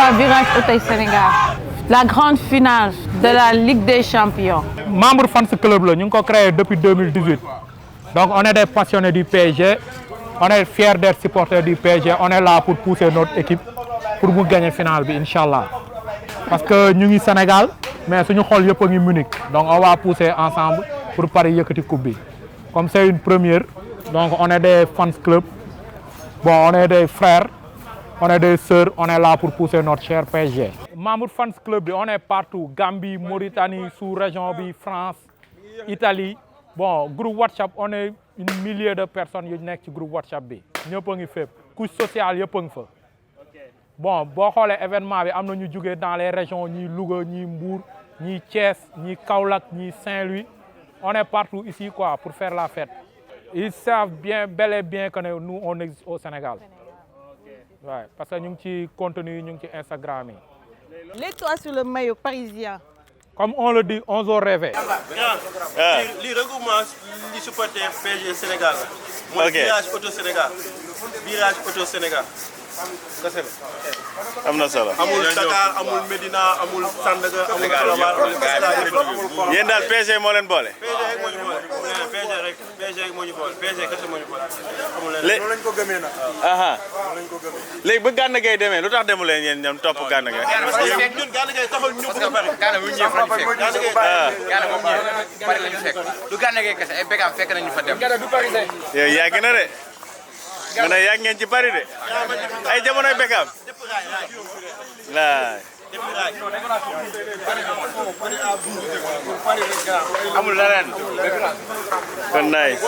waa Virage Auteuil Sénégal. La grande finale de la Ligue des Champions. Membre fans club la ñu ngi ko créé depuis 2018 donc on est des passionnés du PSG on est fiers d'être supporters du PSG on est là pour pousser notre équipe pour mu gagner finale bi inchallah parce que ñu ngi Sénégal mais suñu xol yëpp a ngi Munich donc on va pousser ensemble pour Paris yëkkati coupe bi comme c'est une première donc on est des fans club bon on est des frères on est des sœurs on est là pour pousser notre cher PSG. membre fans club bi on est partout Gambie Mauritanie sous-région bi France Italie bon groupe WhatsApp on est une millier de personnes yu nekk ci groupe WhatsApp bi ñëpp a ngi fépp couche sociale yëpp a ngi fa. bon boo xoolee événement bi am na ñu jugee dans les régions ñii Louga ñii Mbour ñii Thiès ñii Kaolack ñii Saint-Louis on est partout ici quoi pour faire la fête. Ils savent bien bel et bien que nous on existe au Sénégal. Ouais, parce que ñu ngi ci contenu ñu ngi ci Instagram yi. L'étoile sur le maillot parisien. Comme on le dit, on a rêvé. li regroupement li supporter PSG Sénégal la. mooy Virage Auteuil Sénégal. Virage Auteuil Sénégal. kese la. am na solo. amul Dakar amul Médina amul Sandaga amul Colobane amul. yéen daal PSG moo leen boole. PSG rek moo ñu boole. PSG rek moo ñu boole PSG kese moo ñu boole. amul leneen loolu lañ ko gëmee nag. loolu lañ ko gëmee. léegi ba Gana Gueye demee lu tax demu leen yéen ñoom topp Gana Gueye. parce que ñun Gana Gueye taxul ñu bëgg a bari. Gana bu ñëwee fa ñu fekk. Gana moom ñëwee bari la ñu fekk. du Gana Gueye kese ay Beckham fekk nañu fa dem. yow yàgg na de. ma ne yàgg ngeen ci bari de. ay jamonoy Beckham. laay. amul leneen. kon nice.